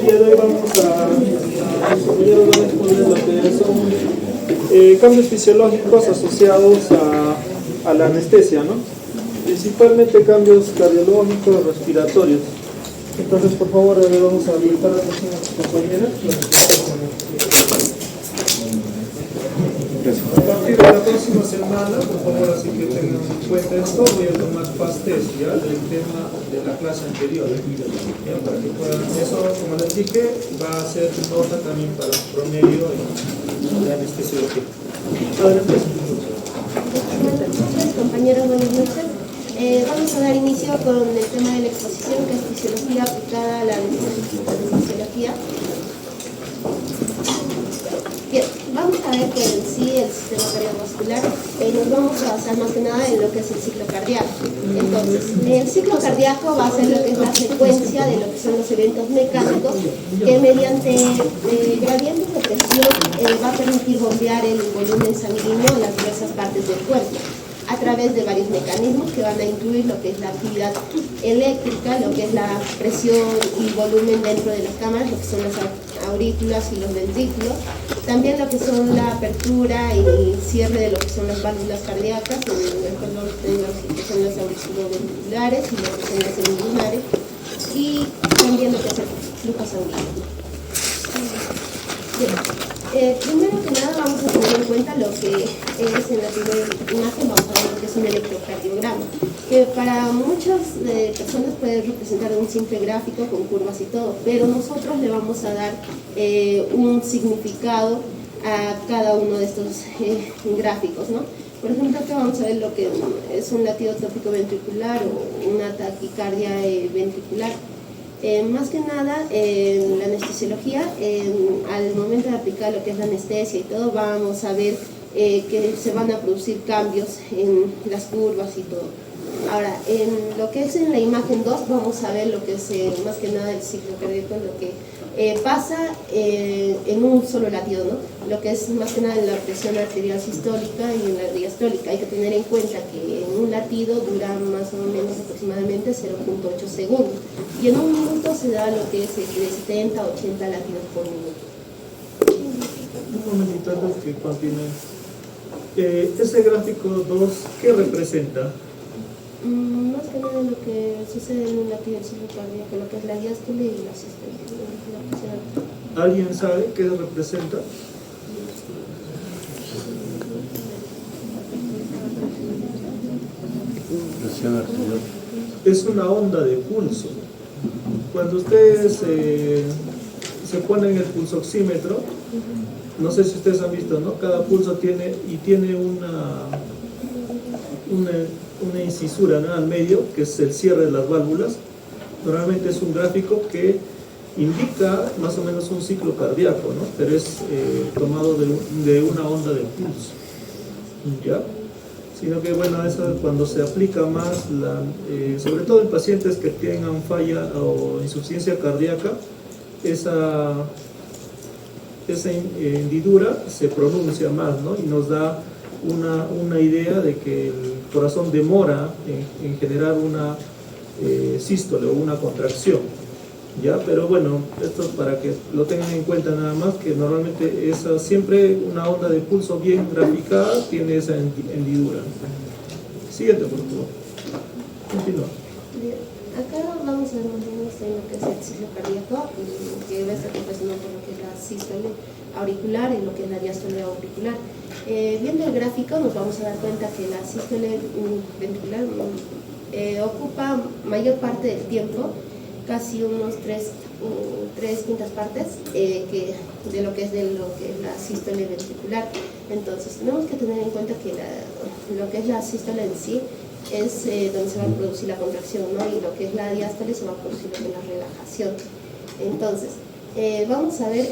El día de hoy vamos a mis compañeros van a exponer lo que son cambios fisiológicos asociados a la anestesia, ¿no? Principalmente cambios cardiológicos, respiratorios. Entonces, por favor, vamos a habilitar a las compañeras. A partir de la próxima semana, por favor, así que tengan en cuenta esto, voy a tomar past test ya del tema de la clase anterior, ya, para que puedan, eso como les dije, va a ser nota también para el promedio de anestesiología. Adelante. Buenas noches, compañeros, buenas noches. Vamos a dar inicio con el tema de la exposición, que es fisiología aplicada a la anestesiología. Bien, vamos a ver que en sí el sistema cardiovascular nos vamos a basar más que nada en lo que es el ciclo cardíaco. Entonces, el ciclo cardíaco va a ser lo que es la secuencia de lo que son los eventos mecánicos que mediante gradientes de presión va a permitir bombear el volumen sanguíneo a las diversas partes del cuerpo a través de varios mecanismos que van a incluir lo que es la actividad eléctrica, lo que es la presión y volumen dentro de las cámaras, lo que son las aurículas y los ventrículos, también lo que son la apertura y cierre de lo que son las válvulas cardíacas, en el color de lo que son las auriculoventriculares y lo que son las semillunares, y también lo que es el flujo sanguíneo. Bien. Primero que nada vamos a tener en cuenta lo que es en la primera imagen, vamos a ver lo que es un electrocardiograma, que para muchas personas puede representar un simple gráfico con curvas y todo, pero nosotros le vamos a dar un significado a cada uno de estos gráficos, ¿no? Por ejemplo, acá vamos a ver lo que es un latido tópico ventricular o una taquicardia ventricular. Más que nada, en la anestesiología, al momento de aplicar lo que es la anestesia y todo, vamos a ver que se van a producir cambios en las curvas y todo. Ahora, en lo que es en la imagen 2, vamos a ver lo que es más que nada el ciclo cardíaco, lo que pasa en un solo latido, ¿no? Lo que es más que nada en la presión arterial sistólica y en la diastólica. Hay que tener en cuenta que en un latido dura más o menos aproximadamente 0.8 segundos y en un minuto se da lo que es de 70 a 80 latidos por minuto. Un momentito antes que continúe. Ese gráfico 2, ¿qué representa? Más que nada lo que sucede en un latido del ciclo cardíaco, lo que es la diástole y la sistólica. ¿Alguien sabe qué representa? Presión arterial. Es una onda de pulso. Cuando ustedes se ponen el pulsoxímetro, no sé si ustedes han visto, ¿no? Cada pulso tiene una incisura, ¿no?, al medio, que es el cierre de las válvulas. Normalmente es un gráfico que indica más o menos un ciclo cardíaco, ¿no? Pero es tomado de una onda de pulso, ¿ya? Sino que, bueno, eso cuando se aplica más, sobre todo en pacientes que tengan falla o insuficiencia cardíaca, esa hendidura se pronuncia más, ¿no? Y nos da una idea de que el corazón demora en generar una sístole o una contracción, ¿ya? Pero bueno, esto es para que lo tengan en cuenta nada más, que normalmente siempre una onda de pulso bien graficada tiene esa hendidura. Siguiente, por favor. Continúa. Bien. Acá vamos a ver más o menos en lo que es el ciclo cardíaco, que va a estar representado por lo que es la sístole auricular y lo que es la diástole auricular. Viendo el gráfico nos vamos a dar cuenta que la sístole ventricular ocupa mayor parte del tiempo, casi unos 3/5 partes de lo que es la sístole ventricular. Entonces tenemos que tener en cuenta que lo que es la sístole en sí es donde se va a producir la contracción, ¿no? Y lo que es la diástole se va a producir lo que es la relajación. Entonces, vamos a ver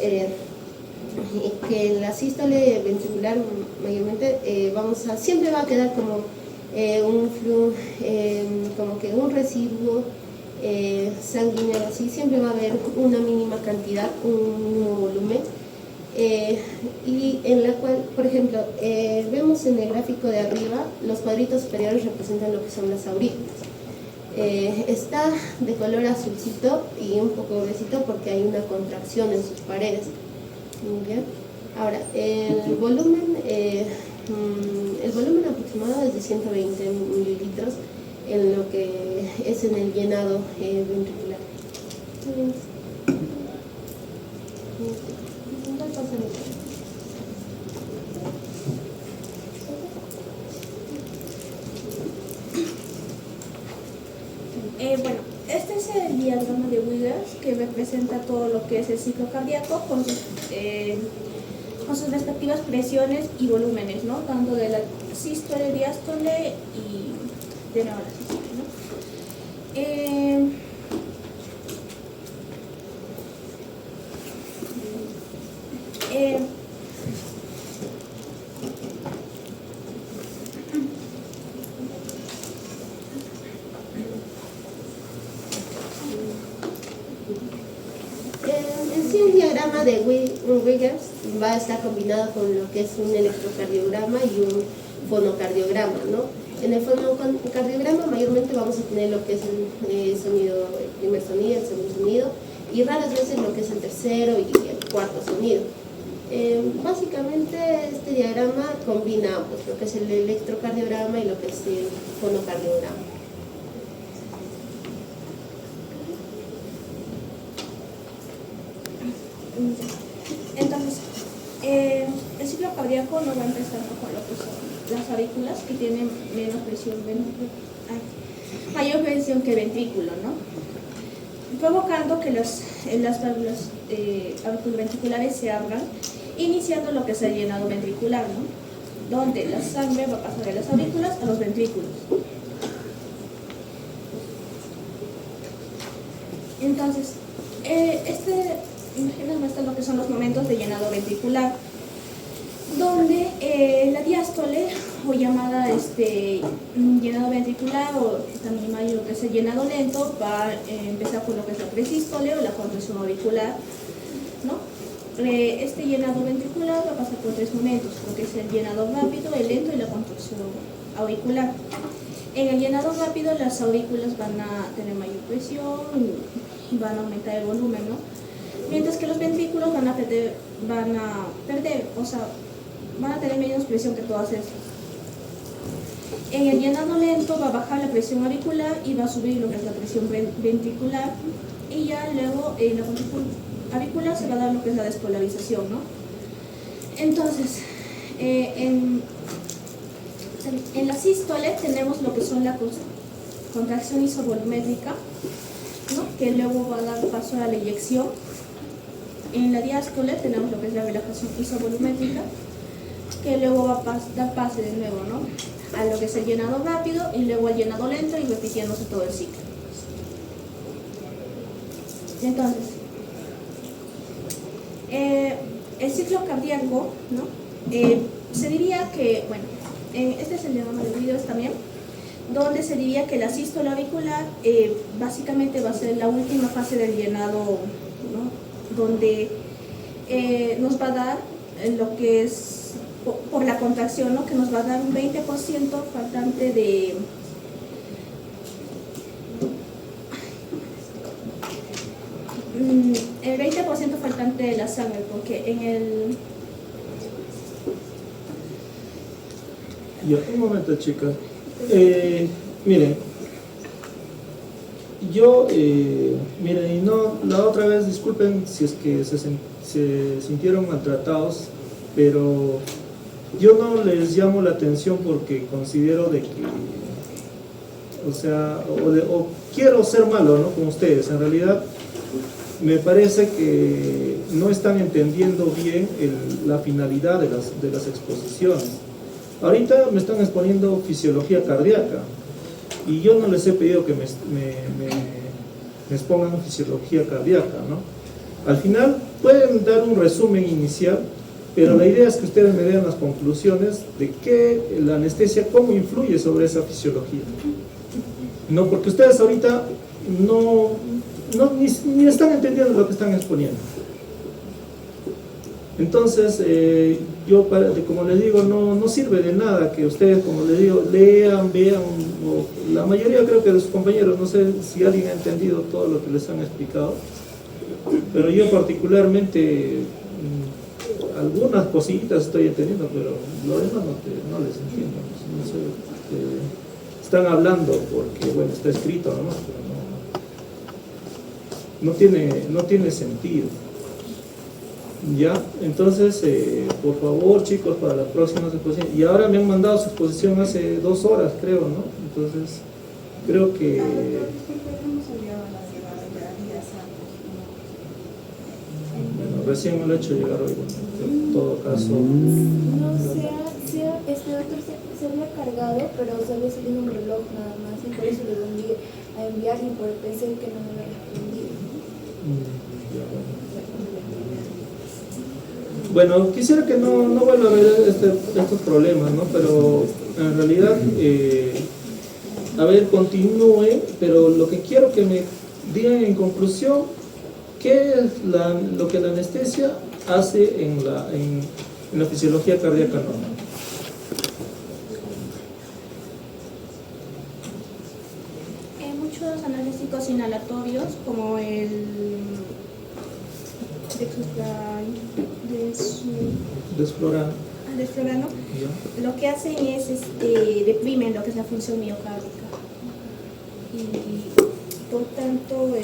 que en la sístole ventricular mayormente siempre va a quedar como como que un residuo sanguíneo, así siempre va a haber una mínima cantidad, un mínimo volumen, y en la cual, por ejemplo, vemos en el gráfico de arriba, los cuadritos superiores representan lo que son las aurículas. Está de color azulcito y un poco gruesito porque hay una contracción en sus paredes. ¿Bien? Ahora, el volumen aproximado es de 120 mililitros en lo que es en el llenado ventricular. Bueno, este es el diagrama de Wiggers que representa todo lo que es el ciclo cardíaco con sus respectivas presiones y volúmenes, ¿no? Tanto de la sístole, diástole y de nuevo la sístole, ¿no? En sí, el diagrama de Wiggers va a estar combinado con lo que es un electrocardiograma y un fonocardiograma, ¿no? En el fonocardiograma mayormente vamos a tener lo que es el sonido, el primer sonido, el segundo sonido, y raras veces lo que es el tercero y el cuarto sonido. Básicamente este diagrama combina pues, lo que es el electrocardiograma y lo que es el fonocardiograma. Entonces, el ciclo cardíaco no va a empezar con lo que son las aurículas, que tienen mayor presión que el ventrículo, ¿no? Provocando que las válvulas auriculoventriculares se abran, iniciando lo que es el llenado ventricular, ¿no? Donde la sangre va a pasar de las aurículas a los ventrículos. Entonces, imagínense esto lo que son los momentos de llenado ventricular, donde la diástole o llamada llenado ventricular o también hay lo que es el llenado lento va a empezar con lo que es la presístole o la contracción auricular, ¿no? Este llenado ventricular va a pasar por tres momentos, lo que es el llenado rápido, el lento y la contracción auricular. En el llenado rápido las aurículas van a tener mayor presión y van a aumentar el volumen, ¿no? Mientras que los ventrículos van a tener menos presión que todas estas. En el llenado lento va a bajar la presión auricular y va a subir lo que es la presión ventricular, y ya luego en la contracción auricular se va a dar lo que es la despolarización, ¿no? Entonces, en la sístole tenemos lo que son la contracción isovolumétrica, ¿no? Que luego va a dar paso a la eyección. En la diástole tenemos lo que es la relajación isovolumétrica, que luego va a dar pase de nuevo, ¿no? A lo que es el llenado rápido y luego al llenado lento y repitiéndose todo el ciclo. Entonces, el ciclo cardíaco, ¿no? Se diría que, bueno, este es el diagrama de Wiggers también, donde se diría que la sístole auricular básicamente va a ser la última fase del llenado, ¿no? Donde nos va a dar lo que es por la contracción, ¿no? Que nos va a dar un 20% faltante de el 20% faltante de la sangre, porque en el Ya, un momento, chicas. Miren, miren, y no, la otra vez, disculpen si es que se sintieron maltratados, pero yo no les llamo la atención porque considero de que, o sea, o quiero ser malo, ¿no? Con ustedes. En realidad, me parece que no están entendiendo bien la finalidad de las exposiciones. Ahorita me están exponiendo fisiología cardíaca y yo no les he pedido que me expongan fisiología cardíaca, ¿no? Al final pueden dar un resumen inicial, pero la idea es que ustedes me den las conclusiones de que la anestesia, cómo influye sobre esa fisiología. No, porque ustedes ahorita ni están entendiendo lo que están exponiendo. Entonces, como les digo, no sirve de nada que ustedes, como les digo, lean, vean, o la mayoría creo que de sus compañeros, no sé si alguien ha entendido todo lo que les han explicado, pero yo particularmente algunas cositas estoy entendiendo, pero lo demás no les entiendo. No sé, están hablando porque, bueno, está escrito, ¿no? Pero no tiene sentido. Ya, entonces, por favor, chicos, para las próximas exposiciones. Y ahora me han mandado su exposición hace 2 horas, creo, ¿no? Entonces, creo que... Bueno, recién me lo he hecho llegar hoy, en todo caso. No, este doctor se había cargado, pero se había salido un reloj nada más, y por eso le volví a enviar y pensé que no me había respondido. Bueno, quisiera que no vuelva a haber estos problemas, ¿no? Pero en realidad, a ver, continúe, pero lo que quiero que me digan en conclusión, ¿qué es lo que la anestesia hace en la fisiología cardíaca normal? Muchos analgésicos inhalatorios, como el desflorano, lo que hacen es deprimen lo que es la función miocárdica y por tanto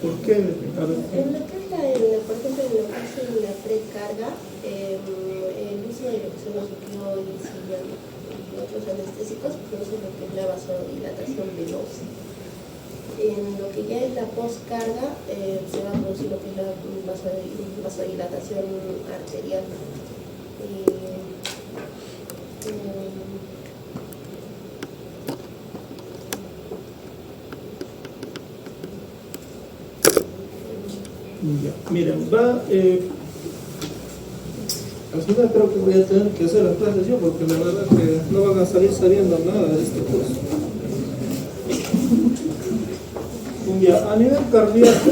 ¿por qué? A ver. En lo que es por ejemplo, en lo que es la precarga, el uso de lo que son los opioides y otros anestésicos produce lo que es la vasodilatación venosa. En lo que ya es la postcarga, se va a producir lo que es la vasodilatación arterial. Ya, miren, al final creo que voy a tener que hacer las clases yo, porque la verdad que no van a salir sabiendo nada de este curso. Ya, a nivel cardíaco,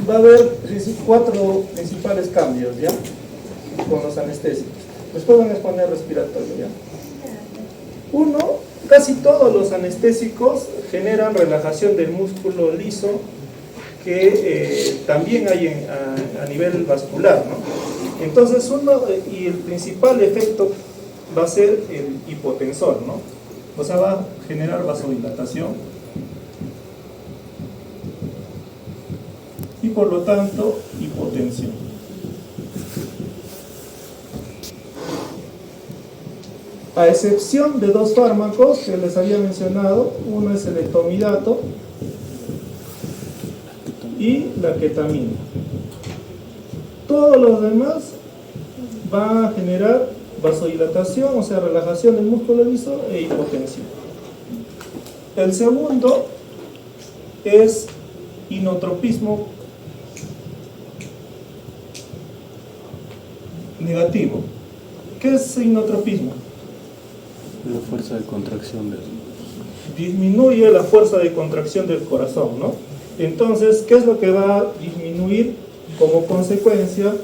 va a haber 4 principales cambios, ¿ya? Con los anestésicos. Después van a exponer respiratorio, ¿ya? Uno, casi todos los anestésicos generan relajación del músculo liso, que también hay a nivel vascular, ¿no? Entonces y el principal efecto va a ser el hipotensor, ¿no? O sea, va a generar vasodilatación y por lo tanto hipotensión. A excepción de 2 fármacos que les había mencionado, uno es el etomidato y la ketamina. Todos los demás van a generar vasodilatación, o sea, relajación del músculo liso e hipotensión. El segundo es inotropismo negativo. ¿Qué es inotropismo? La fuerza de contracción disminuye la fuerza de contracción del corazón, ¿no? Entonces, ¿qué es lo que va a disminuir como consecuencia?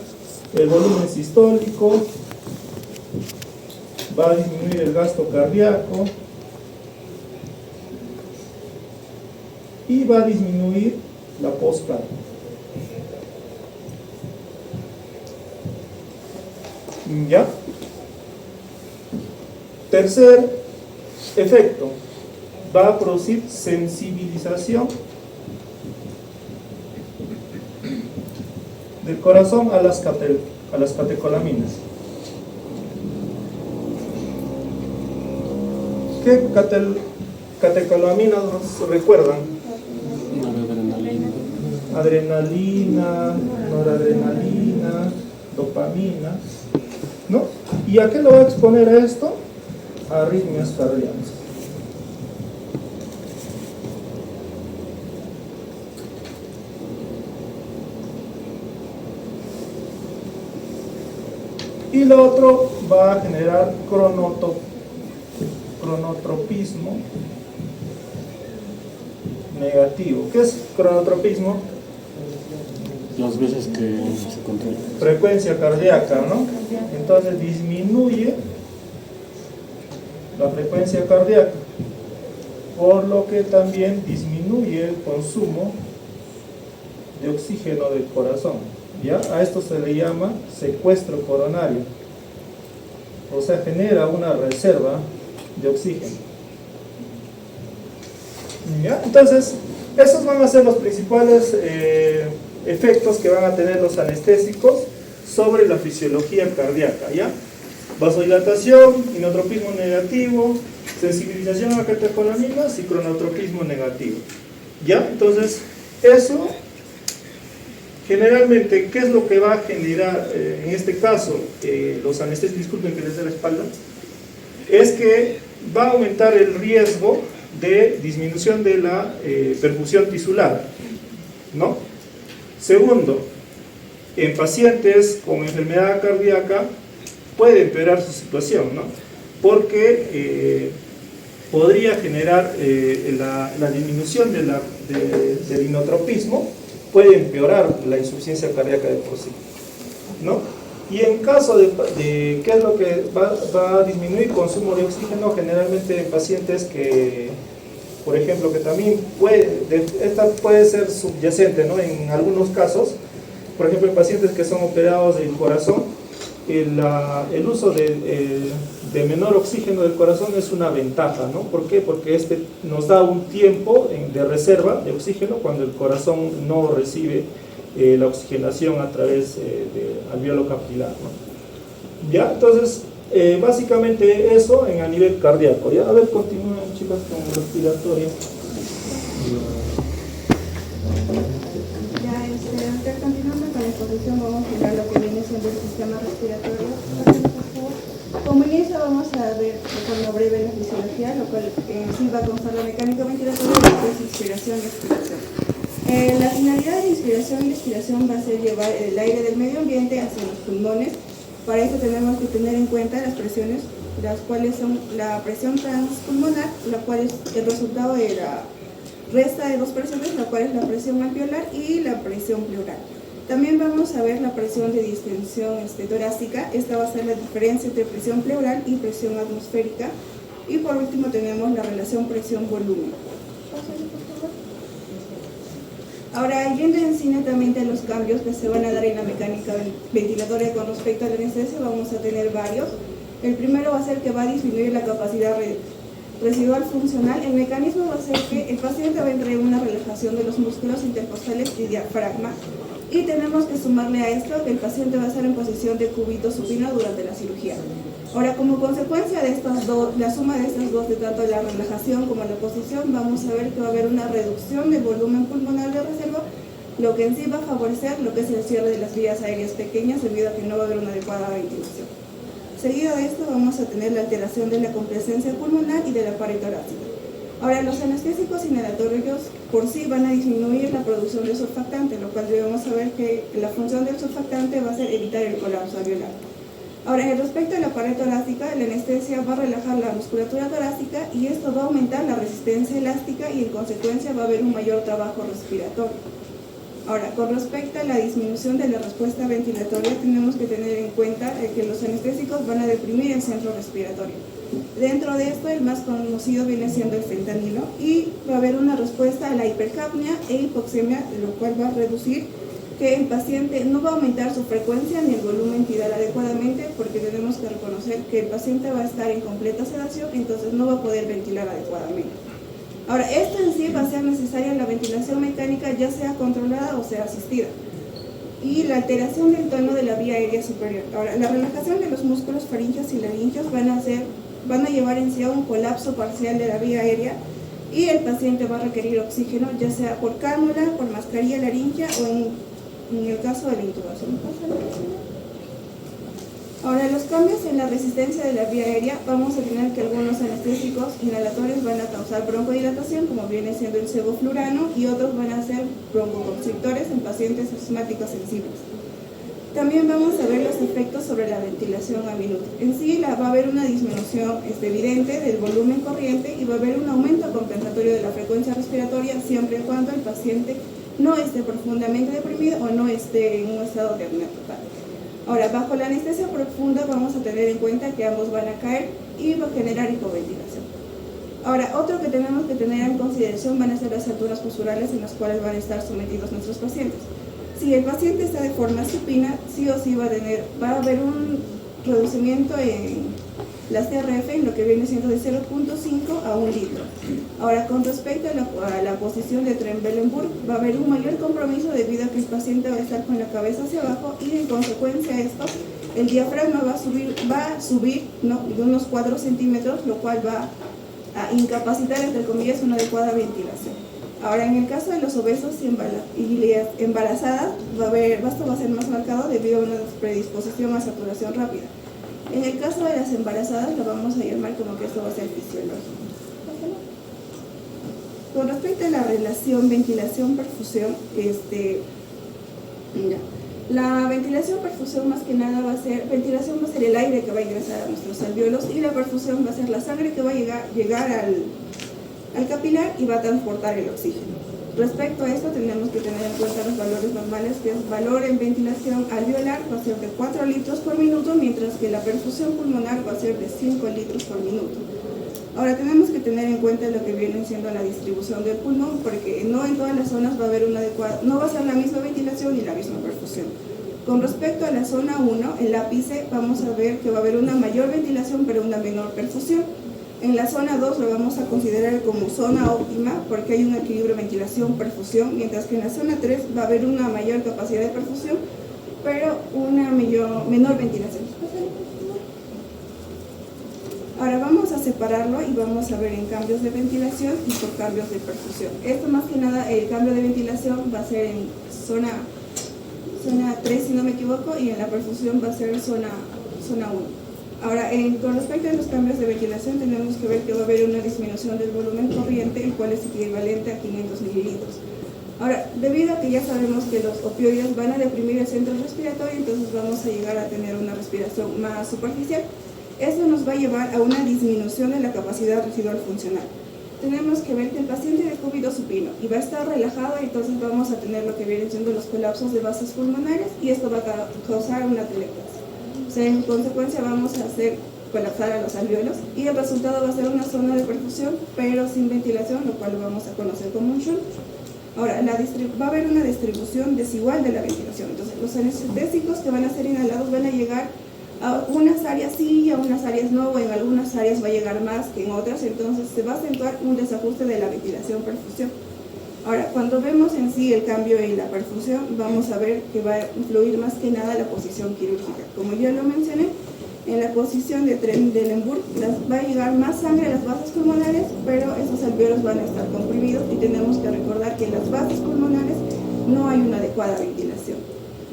El volumen sistólico, va a disminuir el gasto cardíaco y va a disminuir la postcarga. ¿Ya? Tercer efecto, va a producir sensibilización del corazón a las catecolaminas. ¿Qué catecolaminas recuerdan? Adrenalina, noradrenalina, dopamina, ¿no? ¿Y a qué lo va a exponer a esto? A arritmias cardíacas. Y lo otro va a generar cronotropismo negativo. ¿Qué es cronotropismo? Las veces que se controla. Frecuencia cardíaca, ¿no? Entonces disminuye la frecuencia cardíaca, por lo que también disminuye el consumo de oxígeno del corazón. ¿Ya? A esto se le llama secuestro coronario, o sea, genera una reserva de oxígeno. ¿Ya? Entonces, esos van a ser los principales efectos que van a tener los anestésicos sobre la fisiología cardíaca, ¿ya? Vasodilatación, inotropismo negativo, sensibilización a catecolaminas y cronotropismo negativo, ¿ya? Entonces, eso generalmente, ¿qué es lo que va a generar en este caso los anestésicos? Disculpen que les dé la espalda. Es que va a aumentar el riesgo de disminución de la perfusión tisular, ¿no? Segundo, en pacientes con enfermedad cardíaca puede empeorar su situación, ¿no? Porque podría generar la disminución del inotropismo, puede empeorar la insuficiencia cardíaca de por sí, ¿no? Y en caso de ¿qué es lo que va a disminuir? Consumo de oxígeno, generalmente en pacientes que, por ejemplo, que también esta puede ser subyacente, ¿no? En algunos casos, por ejemplo, en pacientes que son operados del corazón, el uso de menor oxígeno del corazón es una ventaja, ¿no? ¿Por qué? Porque este nos da un tiempo de reserva de oxígeno cuando el corazón no recibe la oxigenación a través del alveolo capilar, ¿no? ¿Ya? Entonces, básicamente eso a nivel cardíaco, ¿ya? A ver, continúen, chicas, con el respiratorio. Ya, continuando con la exposición, vamos a ver lo que viene siendo el sistema respiratorio. Como inicio vamos a ver de forma breve la fisiología, lo cual sí va a constar la mecánica ventilatoria y después inspiración y expiración. La finalidad de inspiración y expiración va a ser llevar el aire del medio ambiente hacia los pulmones. Para eso tenemos que tener en cuenta las presiones, las cuales son la presión transpulmonar, la cual es el resultado de la resta de dos presiones, la cual es la presión alveolar y la presión pleural. También vamos a ver la presión de distensión torácica. Esta va a ser la diferencia entre presión pleural y presión atmosférica. Y por último tenemos la relación presión-volumen. Ahora, yendo netamente a los cambios que se van a dar en la mecánica ventilatoria con respecto a la anestesia, vamos a tener varios. El primero va a ser que va a disminuir la capacidad residual funcional. El mecanismo va a ser que el paciente va a entrar en una relajación de los músculos intercostales y diafragma. Y tenemos que sumarle a esto que el paciente va a estar en posición de cúbito supino durante la cirugía. Ahora, como consecuencia de estas dos, la suma de estas dos, de tanto la relajación como la posición, vamos a ver que va a haber una reducción del volumen pulmonar de reserva, lo que en sí va a favorecer lo que es el cierre de las vías aéreas pequeñas debido a que no va a haber una adecuada ventilación. Seguido de esto vamos a tener la alteración de la complacencia pulmonar y de la pared torácica. Ahora, los anestésicos inhalatorios por sí van a disminuir la producción de surfactante, lo cual debemos saber que la función del surfactante va a ser evitar el colapso alveolar. Ahora, en respecto a la pared torácica, la anestesia va a relajar la musculatura torácica y esto va a aumentar la resistencia elástica y en consecuencia va a haber un mayor trabajo respiratorio. Ahora, con respecto a la disminución de la respuesta ventilatoria, tenemos que tener en cuenta que los anestésicos van a deprimir el centro respiratorio. Dentro de esto, el más conocido viene siendo el fentanilo y va a haber una respuesta a la hipercapnia e hipoxemia, lo cual va a reducir que el paciente no va a aumentar su frecuencia ni el volumen tidal adecuadamente, porque tenemos que reconocer que el paciente va a estar en completa sedación, entonces no va a poder ventilar adecuadamente. Ahora, esto en sí va a ser necesaria la ventilación mecánica, ya sea controlada o sea asistida. Y la alteración del tono de la vía aérea superior. Ahora, la relajación de los músculos faringios y laringios van a llevar en sí a un colapso parcial de la vía aérea y el paciente va a requerir oxígeno, ya sea por cánula, por mascarilla laringea o en el caso de la intubación. Ahora, los cambios en la resistencia de la vía aérea, vamos a tener que algunos anestésicos inhalatorios van a causar broncodilatación, como viene siendo el sevoflurano, y otros van a ser broncoconstrictores en pacientes asmáticos sensibles. También vamos a ver los efectos sobre la ventilación a minuto. En sí va a haber una disminución evidente del volumen corriente y va a haber un aumento compensatorio de la frecuencia respiratoria siempre y cuando el paciente no esté profundamente deprimido o no esté en un estado de apnea total. Ahora, bajo la anestesia profunda vamos a tener en cuenta que ambos van a caer y va a generar hipoventilación. Ahora, otro que tenemos que tener en consideración van a ser las alturas posturales en las cuales van a estar sometidos nuestros pacientes. Si el paciente está de forma supina, sí o sí va a haber un reducimiento en la CRF en lo que viene siendo de 0.5 a 1 litro. Ahora, con respecto a la posición de Trendelenburg, va a haber un mayor compromiso debido a que el paciente va a estar con la cabeza hacia abajo y en consecuencia de esto, el diafragma va a subir ¿no? de unos 4 centímetros, lo cual va a incapacitar, entre comillas, una adecuada ventilación. Ahora, en el caso de los obesos y embarazadas, esto va a ser más marcado debido a una predisposición a saturación rápida. En el caso de las embarazadas, lo vamos a llamar como que esto va a ser fisiológico. Con respecto a la relación ventilación-perfusión, la ventilación-perfusión más que nada ventilación va a ser el aire que va a ingresar a nuestros alvéolos y la perfusión va a ser la sangre que va a llegar al capilar y va a transportar el oxígeno. Respecto a esto tenemos que tener en cuenta los valores normales, que es valor en ventilación alveolar va a ser de 4 litros por minuto, mientras que la perfusión pulmonar va a ser de 5 litros por minuto. Ahora tenemos que tener en cuenta lo que viene siendo la distribución del pulmón, porque no en todas las zonas va a haber una adecuada, no va a ser la misma ventilación ni la misma perfusión. Con respecto a la zona 1, el ápice, vamos a ver que va a haber una mayor ventilación pero una menor perfusión. En la zona 2 lo vamos a considerar como zona óptima porque hay un equilibrio ventilación-perfusión, mientras que en la zona 3 va a haber una mayor capacidad de perfusión, pero una menor ventilación. Ahora vamos a separarlo y vamos a ver en cambios de ventilación y por cambios de perfusión. Esto más que nada, el cambio de ventilación va a ser en zona 3 si no me equivoco, y en la perfusión va a ser zona 1. Ahora, con respecto a los cambios de ventilación, tenemos que ver que va a haber una disminución del volumen corriente, el cual es equivalente a 500 mililitros. Ahora, debido a que ya sabemos que los opioides van a deprimir el centro respiratorio, entonces vamos a llegar a tener una respiración más superficial. Esto nos va a llevar a una disminución de la capacidad residual funcional. Tenemos que ver que el paciente de cúbito supino y va a estar relajado, entonces vamos a tener lo que vienen siendo los colapsos de vasos pulmonares y esto va a causar una atelectasia. O sea, en consecuencia vamos a hacer colapsar a los alvéolos y el resultado va a ser una zona de perfusión pero sin ventilación, lo cual lo vamos a conocer como un shunt. Ahora, va a haber una distribución desigual de la ventilación, entonces los anestésicos que van a ser inhalados van a llegar a unas áreas sí y a unas áreas no, o en algunas áreas va a llegar más que en otras, entonces se va a acentuar un desajuste de la ventilación-perfusión. Ahora, cuando vemos en sí el cambio en la perfusión, vamos a ver que va a influir más que nada la posición quirúrgica. Como ya lo mencioné, en la posición de Trendelenburg va a llegar más sangre a las vasos pulmonares, pero esos alvéolos van a estar comprimidos y tenemos que recordar que en las vasos pulmonares no hay una adecuada ventilación.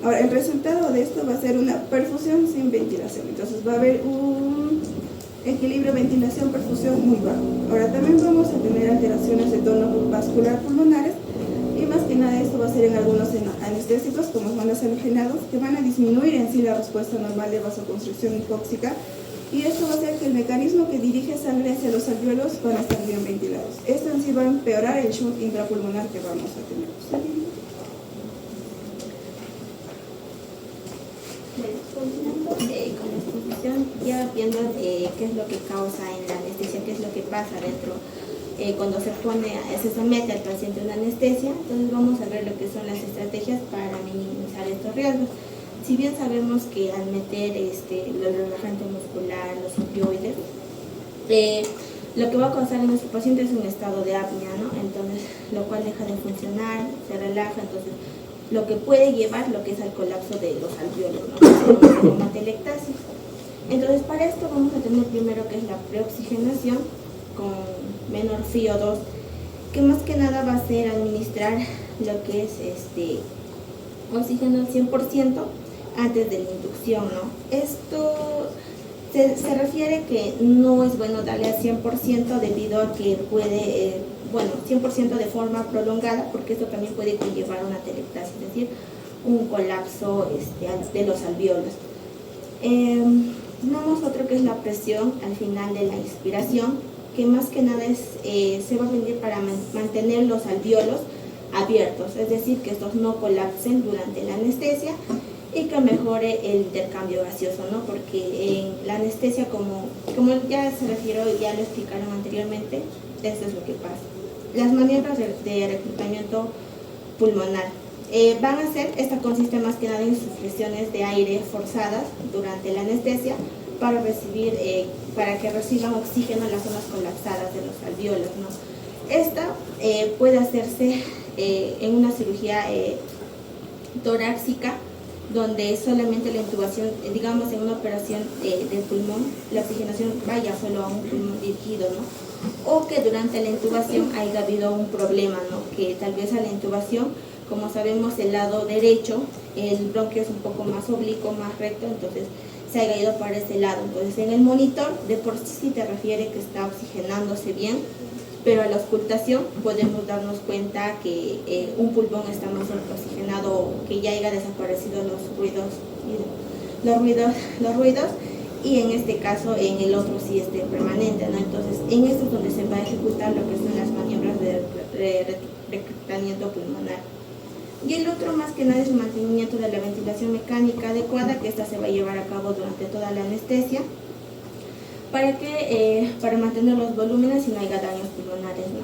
Ahora, el resultado de esto va a ser una perfusión sin ventilación, entonces va a haber un equilibrio ventilación-perfusión muy bajo. Ahora también vamos a tener alteraciones de tono vascular pulmonares y más que nada esto va a ser en algunos anestésicos como son los halogenados que van a disminuir en sí la respuesta normal de vasoconstricción hipóxica y esto va a hacer que el mecanismo que dirige sangre hacia los alvéolos van a estar bien ventilados. Esto en sí va a empeorar el shunt intrapulmonar que vamos a tener. Continuando con la exposición, ya viendo qué es lo que causa en la anestesia, qué es lo que pasa dentro cuando se somete al paciente una anestesia, entonces vamos a ver lo que son las estrategias para minimizar estos riesgos. Si bien sabemos que al meter los relajantes muscular, los opioides, lo que va a causar en nuestro paciente es un estado de apnea, ¿no? Entonces, lo cual deja de funcionar, se relaja, entonces lo que puede llevar lo que es al colapso de los alvéolos, ¿no? Como atelectasis. Entonces, para esto vamos a tener primero que es la preoxigenación con menor FiO2, que más que nada va a ser administrar lo que es oxígeno 100% antes de la inducción, ¿no? Esto se refiere que no es bueno darle al 100% debido a que puede, 100% de forma prolongada, porque esto también puede conllevar una atelectasis, es decir, un colapso de los alvéolos. Tenemos otro que es la presión al final de la inspiración, que más que nada se va a venir para mantener los alvéolos abiertos, es decir, que estos no colapsen durante la anestesia y que mejore el intercambio gaseoso, ¿no? Porque en la anestesia, como ya se refirió y ya lo explicaron anteriormente, eso es lo que pasa. Las maniobras de reclutamiento pulmonar esta consiste más que nada en insuflaciones de aire forzadas durante la anestesia para que reciban oxígeno en las zonas colapsadas de los alvéolos, ¿no? Esta puede hacerse en una cirugía torácica, donde solamente la intubación, digamos en una operación de pulmón, la oxigenación vaya solo a un pulmón dirigido, ¿no? O que durante la intubación haya habido un problema, ¿no? Que tal vez a la intubación, como sabemos, el lado derecho, el bronquio es un poco más oblicuo, más recto, entonces se haya ido para ese lado. Entonces en el monitor de por sí te refiere que está oxigenándose bien, pero a la auscultación podemos darnos cuenta que un pulmón está más oxigenado, que ya haya desaparecido los ruidos, y en este caso en el otro sí esté permanente, ¿no? Entonces en esto es donde se va a ejecutar lo que son las maniobras de reclutamiento pulmonar. Y el otro más que nada es el mantenimiento de la ventilación mecánica adecuada, que esta se va a llevar a cabo durante toda la anestesia, para mantener los volúmenes y no haya daños pulmonares, ¿no?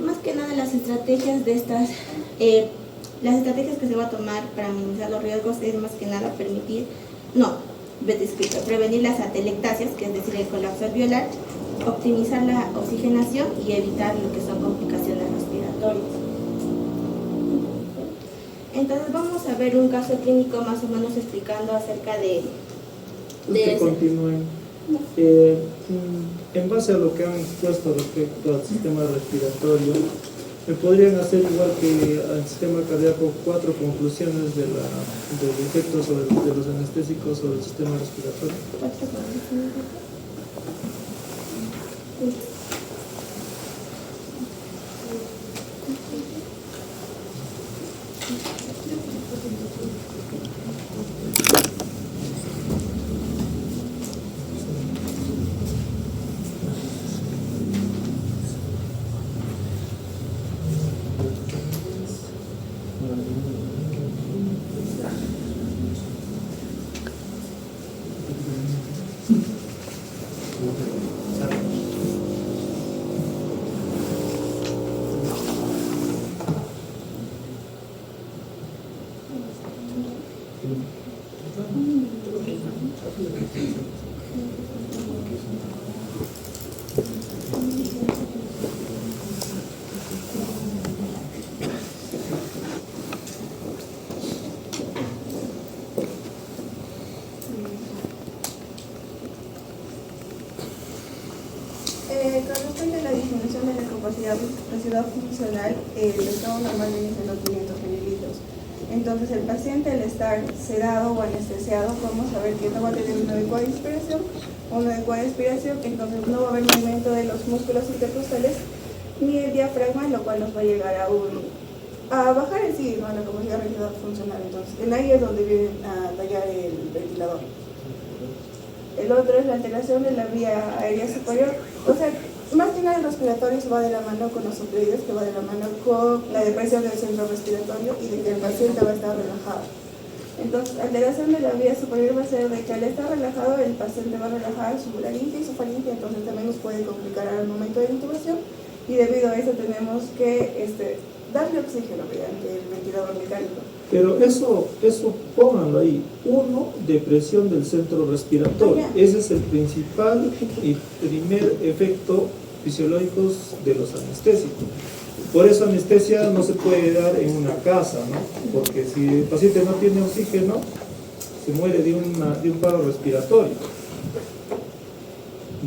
Más que nada las estrategias que se va a tomar para minimizar los riesgos es más que nada prevenir las atelectasias, que es decir, el colapso alveolar, optimizar la oxigenación y evitar lo que son complicaciones respiratorias. Entonces vamos a ver un caso clínico más o menos explicando acerca de continúen. En base a lo que han expuesto respecto al sistema respiratorio, ¿me podrían hacer, igual que al sistema cardíaco, 4 conclusiones del efecto de los anestésicos sobre el sistema respiratorio? Con respecto a la disminución de la capacidad funcional, el estado normal viene siendo 500 mililitros. Entonces el paciente, al estar sedado o anestesiado, podemos saber que no va a tener una adecuada expiración, entonces no va a haber movimiento de los músculos intercostales ni el diafragma, lo cual nos va a llegar a bajar en sí, ¿no?, la capacidad funcional. Entonces ahí es donde viene a tallar el ventilador. El otro es la alteración de la vía aérea superior. O sea, más que nada el respiratorio se va de la mano con los suplidos, que va de la mano con la depresión del centro respiratorio y de que el paciente va a estar relajado. Entonces, la alteración de la vía superior va a ser de que al estar relajado el paciente va a relajar su laringe y su faringe, entonces también nos puede complicar al momento de la intubación, y debido a eso tenemos que darle oxígeno mediante el ventilador mecánico. Pero eso pónganlo ahí. 1, depresión del centro respiratorio. Ese es el principal y primer efecto fisiológico de los anestésicos. Por eso anestesia no se puede dar en una casa, ¿no? Porque si el paciente no tiene oxígeno, se muere de un paro respiratorio.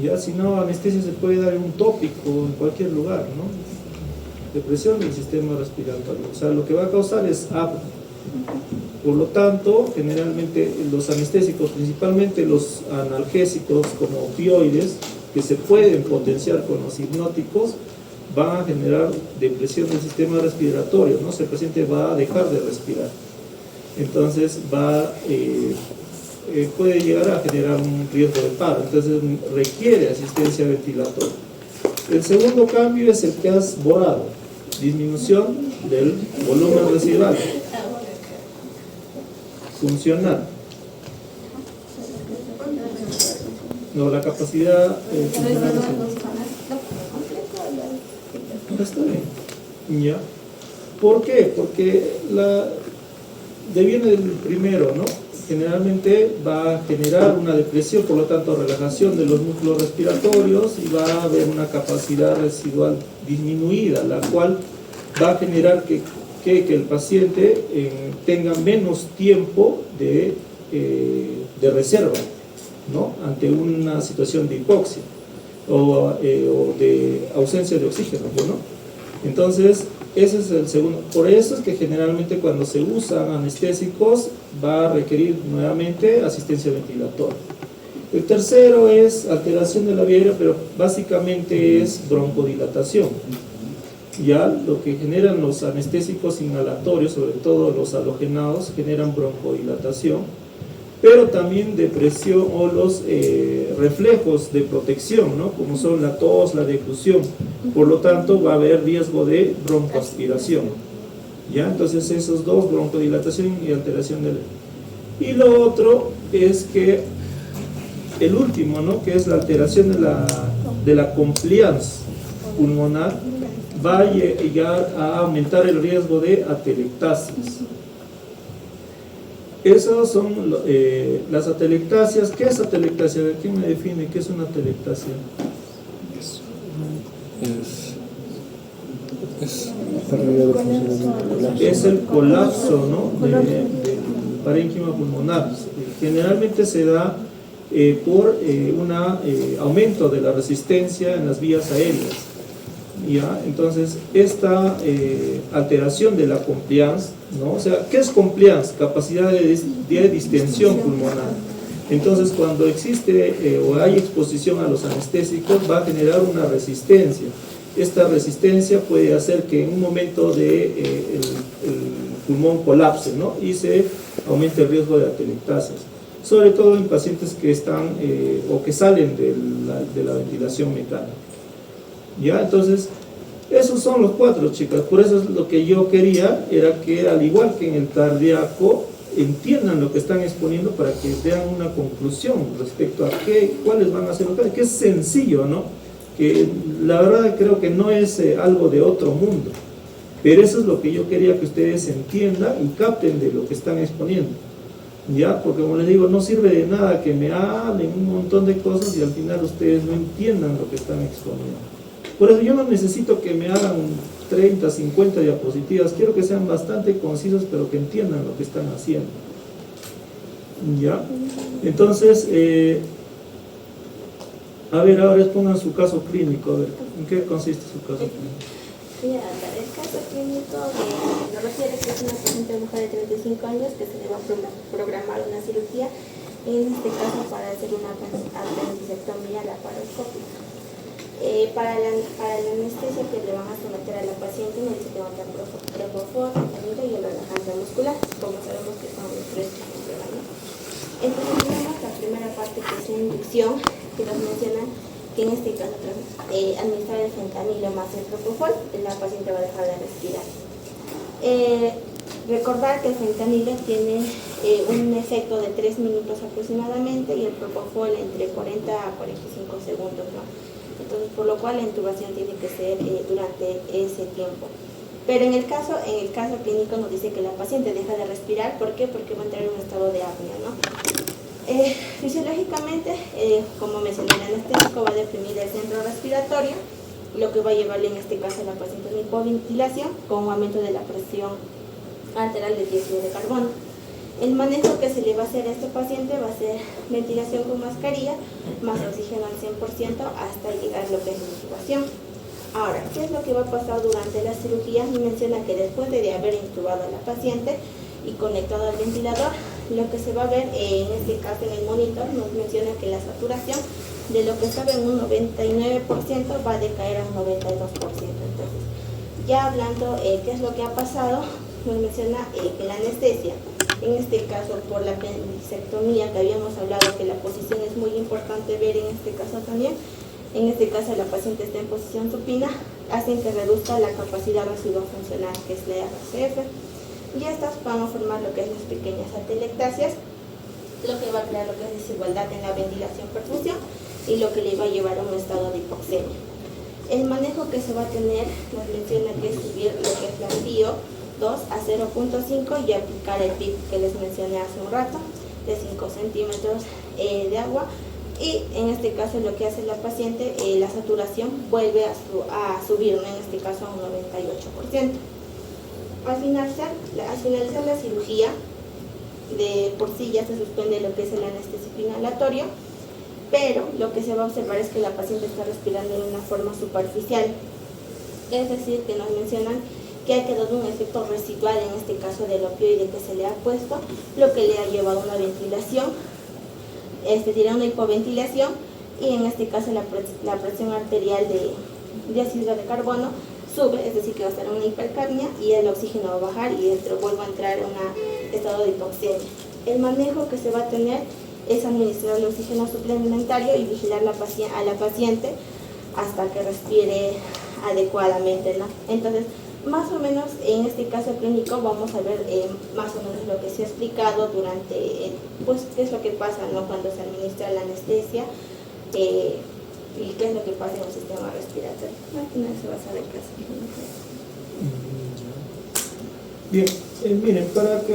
Y ya, si no, anestesia se puede dar en un tópico, en cualquier lugar, ¿no? Depresión del sistema respiratorio. O sea, lo que va a causar es apnea. Por lo tanto, generalmente los anestésicos, principalmente los analgésicos como opioides, que se pueden potenciar con los hipnóticos, van a generar depresión del sistema respiratorio, ¿no? El paciente va a dejar de respirar. entonces puede llegar a generar un riesgo de paro, entonces requiere asistencia ventilatoria. El segundo cambio es el que has borrado, disminución del volumen residual funcional. No, la capacidad funcional está bien. ¿Ya? ¿Por qué? Porque deviene del primero, ¿no? Generalmente va a generar una depresión, por lo tanto relajación de los músculos respiratorios, y va a haber una capacidad residual disminuida, la cual va a generar que el paciente tenga menos tiempo de reserva, ¿no? Ante una situación de hipoxia o de ausencia de oxígeno, ¿no? Entonces, ese es el segundo. Por eso es que generalmente cuando se usan anestésicos va a requerir nuevamente asistencia ventilatoria. El tercero es alteración de la vía aérea, pero básicamente es broncodilatación. Ya lo que generan los anestésicos inhalatorios, sobre todo los halogenados, generan broncodilatación, pero también depresión o los reflejos de protección, ¿no? Como son la tos, la declusión. Por lo tanto, va a haber riesgo de broncoaspiración. ¿Ya? Entonces, esos dos, broncodilatación y alteración del... Y lo otro es que el último, ¿no? Que es la alteración de la compliance pulmonar, va a llegar a aumentar el riesgo de atelectasias. Esas son las atelectasias. ¿Qué es atelectasia? ¿Quién me define qué es una atelectasia? Es el colapso, ¿no? del parénquima pulmonar. Generalmente se da por un aumento de la resistencia en las vías aéreas. ¿Ya? Entonces, esta alteración de la compliance, ¿no? O sea, ¿qué es compliance? Capacidad de distensión pulmonar. Entonces, cuando existe o hay exposición a los anestésicos, va a generar una resistencia. Esta resistencia puede hacer que en un momento el pulmón colapse, ¿no? Y se aumente el riesgo de atelectasias, sobre todo en pacientes que están o que salen de la ventilación mecánica. ¿Ya? Entonces, esos son los cuatro, chicas. Por eso es lo que yo quería, era que al igual que en el cardíaco, entiendan lo que están exponiendo para que vean una conclusión respecto a cuáles van a ser los casos, que es sencillo, ¿no? Que la verdad creo que no es algo de otro mundo, pero eso es lo que yo quería que ustedes entiendan y capten de lo que están exponiendo. ¿Ya? Porque como les digo, no sirve de nada que me hablen un montón de cosas y al final ustedes no entiendan lo que están exponiendo. Por eso yo no necesito que me hagan 30, 50 diapositivas, quiero que sean bastante concisos, pero que entiendan lo que están haciendo. ¿Ya? Entonces, a ver, ahora expongan su caso clínico, a ver, ¿en qué consiste su caso clínico? El caso clínico nos refiere que es una paciente mujer de 35 años que se le va a programar una cirugía, en este caso para hacer una apendicectomía laparoscópica. Para la anestesia que le van a someter a la paciente necesita levantar propofol, fentanilo y el relajante muscular, como sabemos que son los tres que se prueban, ¿no? Entonces tenemos la primera parte que es la inducción, que nos menciona que en este caso tras administrar el fentanilo más el propofol, la paciente va a dejar de respirar. Recordar que el fentanilo tiene un efecto de 3 minutos aproximadamente y el propofol entre 40 a 45 segundos, ¿no? Entonces, por lo cual la intubación tiene que ser durante ese tiempo. Pero en el caso clínico nos dice que la paciente deja de respirar. ¿Por qué? Porque va a entrar en un estado de apnea, ¿no? Fisiológicamente, como mencioné, el anestésico va a deprimir el centro respiratorio, lo que va a llevarle en este caso a la paciente a una hipoventilación con un aumento de la presión arterial de dióxido de carbono. El manejo que se le va a hacer a este paciente va a ser ventilación con mascarilla más oxígeno al 100% hasta llegar a lo que es la intubación. Ahora, ¿qué es lo que va a pasar durante la cirugía? Me menciona que después de haber intubado a la paciente y conectado al ventilador, lo que se va a ver en este caso en el monitor nos menciona que la saturación de lo que estaba en un 99% va a decaer a un 92%. Entonces, ya hablando qué es lo que ha pasado, nos menciona que la anestesia En este caso, por la apendicectomía que habíamos hablado, que la posición es muy importante ver en este caso también. En este caso, la paciente está en posición supina, hacen que reduzca la capacidad residual funcional, que es la RCF. Y estas van a formar lo que es las pequeñas atelectasias, lo que va a crear lo que es desigualdad en la ventilación-perfusión y lo que le va a llevar a un estado de hipoxemia. El manejo que se va a tener nos menciona que es subir lo que es la PIO 2 a 0.5 y aplicar el PIP que les mencioné hace un rato, de 5 centímetros de agua. Y en este caso lo que hace la paciente, la saturación vuelve a subir, ¿no? En este caso a un 98%. Al finalizar la cirugía, de por sí ya se suspende lo que es el anestesio inhalatorio, pero lo que se va a observar es que la paciente está respirando de una forma superficial, es decir, que nos mencionan que ha quedado un efecto residual en este caso del opioide que se le ha puesto, lo que le ha llevado a una ventilación, tiene una hipoventilación, y en este caso la presión arterial de dióxido de carbono sube, es decir, que va a estar en una hipercapnia y el oxígeno va a bajar y vuelve a entrar en un estado de hipoxemia. El manejo que se va a tener es administrar el oxígeno suplementario y vigilar a la paciente hasta que respire adecuadamente, ¿no? Entonces, más o menos en este caso clínico vamos a ver más o menos lo que se ha explicado durante, pues, qué es lo que pasa, ¿no? Cuando se administra la anestesia y qué es lo que pasa en el sistema respiratorio. Al final se va a saber qué hacer. Bien, miren, para que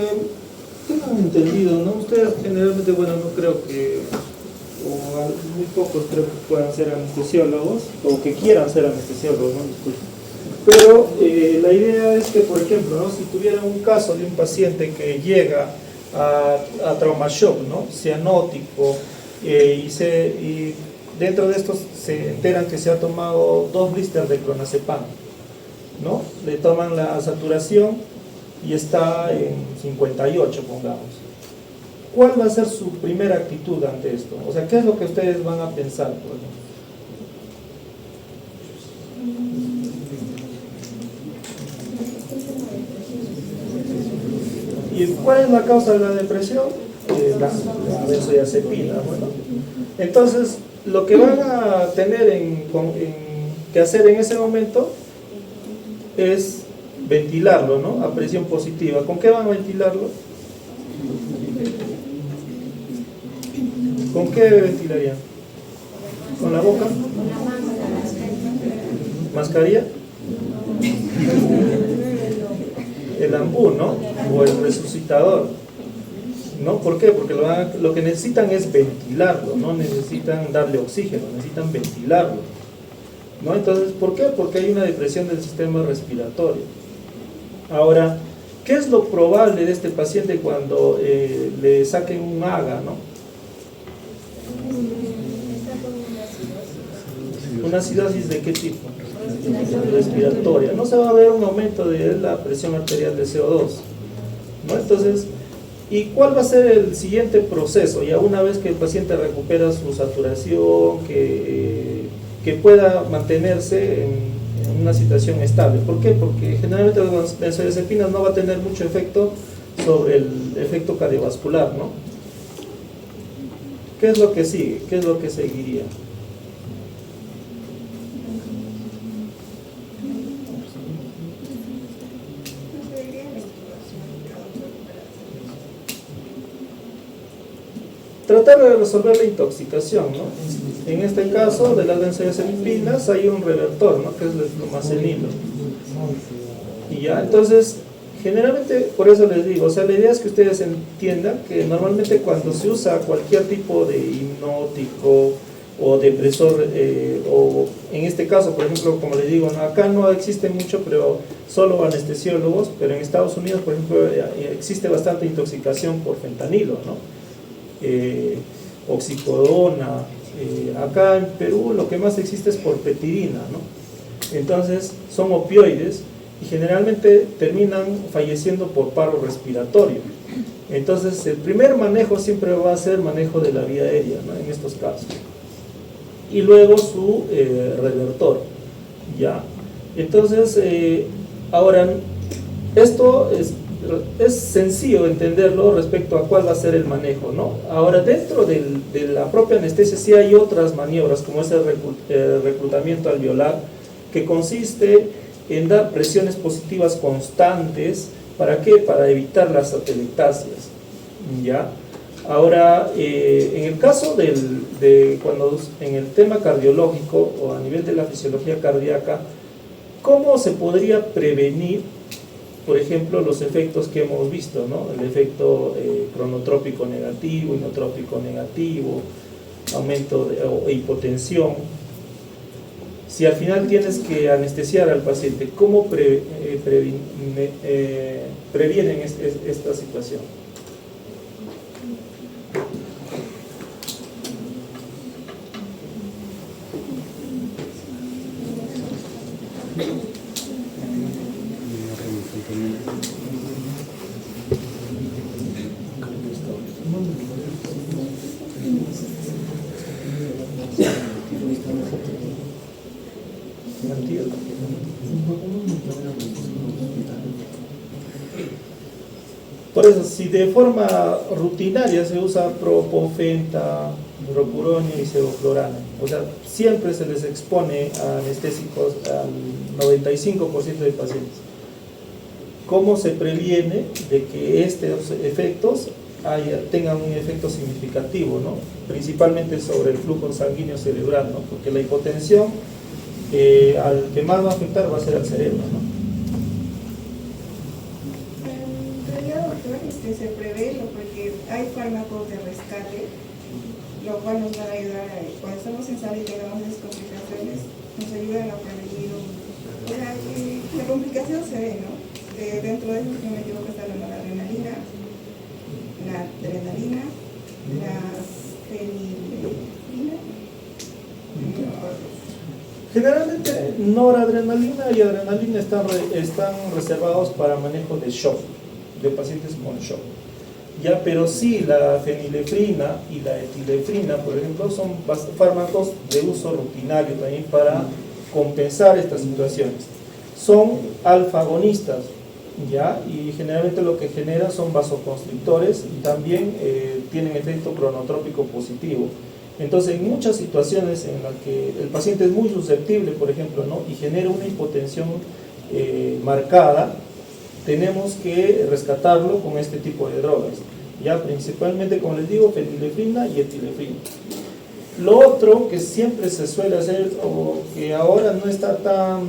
tengan entendido, ¿no? Ustedes generalmente, bueno, no creo que, o muy pocos creo que puedan ser anestesiólogos, o que quieran ser anestesiólogos, ¿no? Disculpen. Pero la idea es que, por ejemplo, ¿no? Si tuviera un caso de un paciente que llega a trauma shock, ¿no? Cianótico, y dentro de estos se enteran que se ha tomado 2 blisters de clonazepam, ¿no? Le toman la saturación y está en 58, pongamos. ¿Cuál va a ser su primera actitud ante esto? O sea, ¿qué es lo que ustedes van a pensar, por ejemplo? ¿Y cuál es la causa de la depresión? La benzodiazepina. Bueno, entonces, lo que van a tener que hacer en ese momento es ventilarlo, ¿no? A presión positiva. ¿Con qué van a ventilarlo? ¿Con qué ventilarían? ¿Con la boca? ¿Mascarilla? El ambú, ¿no? O el resucitador, ¿no? ¿Por qué? Porque lo que necesitan es ventilarlo, no necesitan darle oxígeno, necesitan ventilarlo, ¿no? Entonces, ¿por qué? Porque hay una depresión del sistema respiratorio. Ahora, ¿qué es lo probable de este paciente cuando le saquen un AGA, ¿no? ¿Una acidosis de qué tipo? Respiratoria. No se va a ver un aumento de la presión arterial de CO2, ¿no? Entonces, ¿y cuál va a ser el siguiente proceso? Ya una vez que el paciente recupera su saturación, que pueda mantenerse en una situación estable. ¿Por qué? Porque generalmente las benzodiazepinas no va a tener mucho efecto sobre el efecto cardiovascular, ¿no? ¿Qué es lo que sigue? ¿Qué es lo que seguiría? Tratar de resolver la intoxicación, ¿no? En este caso de las benzodiazepinas hay un revertor, ¿no? Que es el flumacenilo. Y ya, entonces, generalmente, por eso les digo, o sea, la idea es que ustedes entiendan que normalmente cuando se usa cualquier tipo de hipnótico o depresor, o en este caso, por ejemplo, como les digo, ¿no? Acá no existe mucho, pero solo anestesiólogos, pero en Estados Unidos, por ejemplo, existe bastante intoxicación por fentanilo, ¿no? Oxicodona, acá en Perú lo que más existe es por petidina, ¿no? Entonces son opioides y generalmente terminan falleciendo por paro respiratorio. Entonces el primer manejo siempre va a ser manejo de la vía aérea, ¿no? En estos casos, y luego su revertor, ¿ya? Entonces ahora esto es sencillo entenderlo respecto a cuál va a ser el manejo, ¿no? Ahora, dentro de la propia anestesia sí hay otras maniobras, como es el reclutamiento alveolar, que consiste en dar presiones positivas constantes. ¿Para qué? Para evitar las atelectasias, ¿ya? Ahora, en el caso en el tema cardiológico o a nivel de la fisiología cardíaca, ¿cómo se podría prevenir, por ejemplo, los efectos que hemos visto, ¿no? El efecto cronotrópico negativo, inotrópico negativo, aumento o hipotensión. Si al final tienes que anestesiar al paciente, ¿cómo previenen esta situación? Por eso, si de forma rutinaria se usa propofenta, rocuronio y sevoflurana, o sea, siempre se les expone a anestésicos al 95% de pacientes. ¿Cómo se previene de que estos efectos tengan un efecto significativo, ¿no? Principalmente sobre el flujo sanguíneo cerebral, ¿no? Porque la hipotensión al que más va a afectar va a ser al cerebro, ¿no? Se prevé, porque hay fármacos de rescate, lo cual nos van a ayudar cuando estamos en sala y tengamos esas complicaciones, nos ayudan a prevenir. O sea, que la complicación se ve, ¿no? Dentro de eso, si no me equivoco, está la noradrenalina, la adrenalina, la fenilefrina. Generalmente noradrenalina y adrenalina están reservados para manejo de shock, de pacientes con shock. Ya, pero sí, la fenilefrina y la etilefrina, por ejemplo, son fármacos de uso rutinario también para compensar estas situaciones. Son alfa-agonistas, ¿ya? Y generalmente lo que generan son vasoconstrictores y también tienen efecto cronotrópico positivo. Entonces, en muchas situaciones en las que el paciente es muy susceptible, por ejemplo, ¿no? Y genera una hipotensión marcada, tenemos que rescatarlo con este tipo de drogas, ya principalmente, como les digo, fenilefrina y etilefrina. Lo otro que siempre se suele hacer, o que ahora no está tan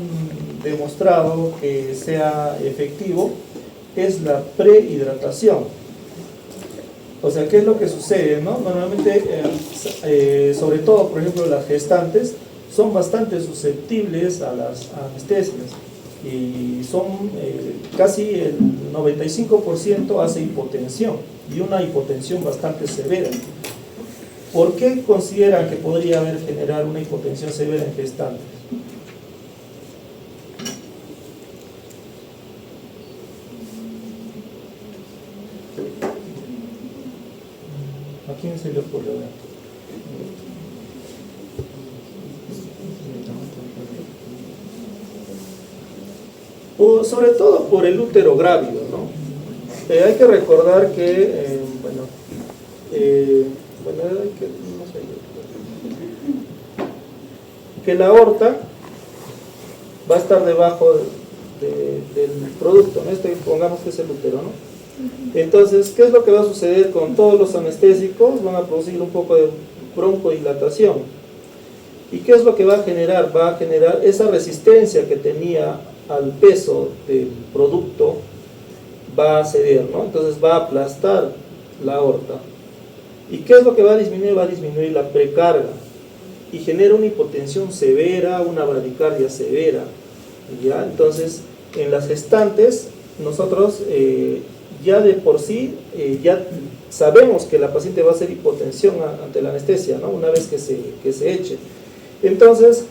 demostrado que sea efectivo, es la prehidratación. O sea, ¿qué es lo que sucede, no? Normalmente, sobre todo, por ejemplo, las gestantes son bastante susceptibles a las anestesias. Y son casi el 95% hace hipotensión, y una hipotensión bastante severa. ¿Por qué consideran que podría generar una hipotensión severa en gestantes? ¿A quién se le ocurre? O sobre todo por el útero grávido, ¿no? Hay que recordar que, que la aorta va a estar debajo del producto, ¿no? Pongamos que es el útero, ¿no? Entonces, ¿qué es lo que va a suceder con todos los anestésicos? Van a producir un poco de broncodilatación. ¿Y qué es lo que va a generar? Va a generar esa resistencia que tenía al peso del producto, va a ceder, ¿no? Entonces va a aplastar la aorta. ¿Y qué es lo que va a disminuir? Va a disminuir la precarga y genera una hipotensión severa, una bradicardia severa, ¿ya? Entonces, en las gestantes, nosotros ya de por sí, ya sabemos que la paciente va a hacer hipotensión ante la anestesia, ¿no? Una vez que se eche. Entonces,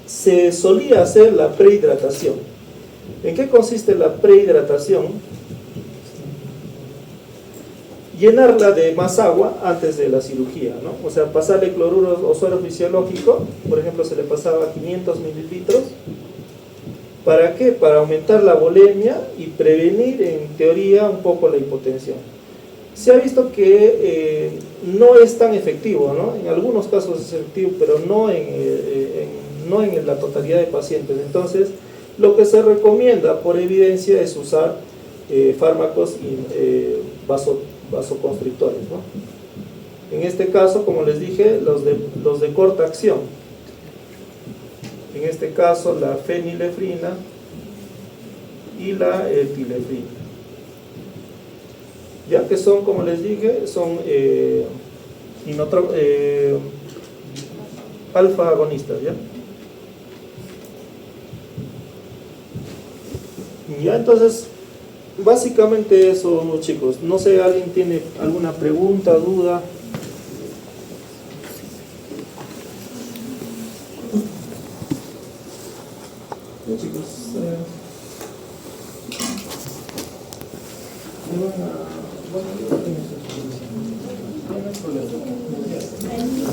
se solía hacer la prehidratación. ¿En qué consiste la prehidratación? Llenarla de más agua antes de la cirugía, ¿no? O sea, pasarle cloruro o suero fisiológico, por ejemplo, se le pasaba 500 mililitros, ¿Para qué? Para aumentar la volemia y prevenir en teoría un poco la hipotensión. Se ha visto que no es tan efectivo, ¿no? En algunos casos es efectivo, pero no en la totalidad de pacientes. Entonces, lo que se recomienda por evidencia es usar fármacos vasoconstrictores, ¿no? En este caso, como les dije, los de corta acción. En este caso, la fenilefrina y la etilefrina. Ya que son, como les dije, son alfa agonistas, ¿ya? Ya, entonces, básicamente eso, chicos. No sé, ¿alguien tiene alguna pregunta, duda? Ya, chicos,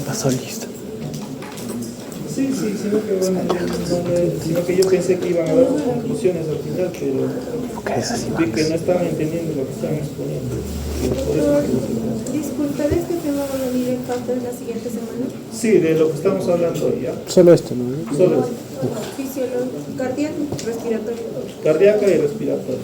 pasó listo. Sí, sino que yo pensé que iban a dar sus conclusiones al final, pero vi que no estaban entendiendo lo que estaban exponiendo. Por eso me pregunté. Disculpe, ¿de este tema van a venir en pautas la siguiente semana? Sí, de lo que estamos hablando hoy, ¿ya? Solo esto, ¿no? Solo eso. Fisiología, cardíaco, respiratorio. Cardíaca y respiratoria.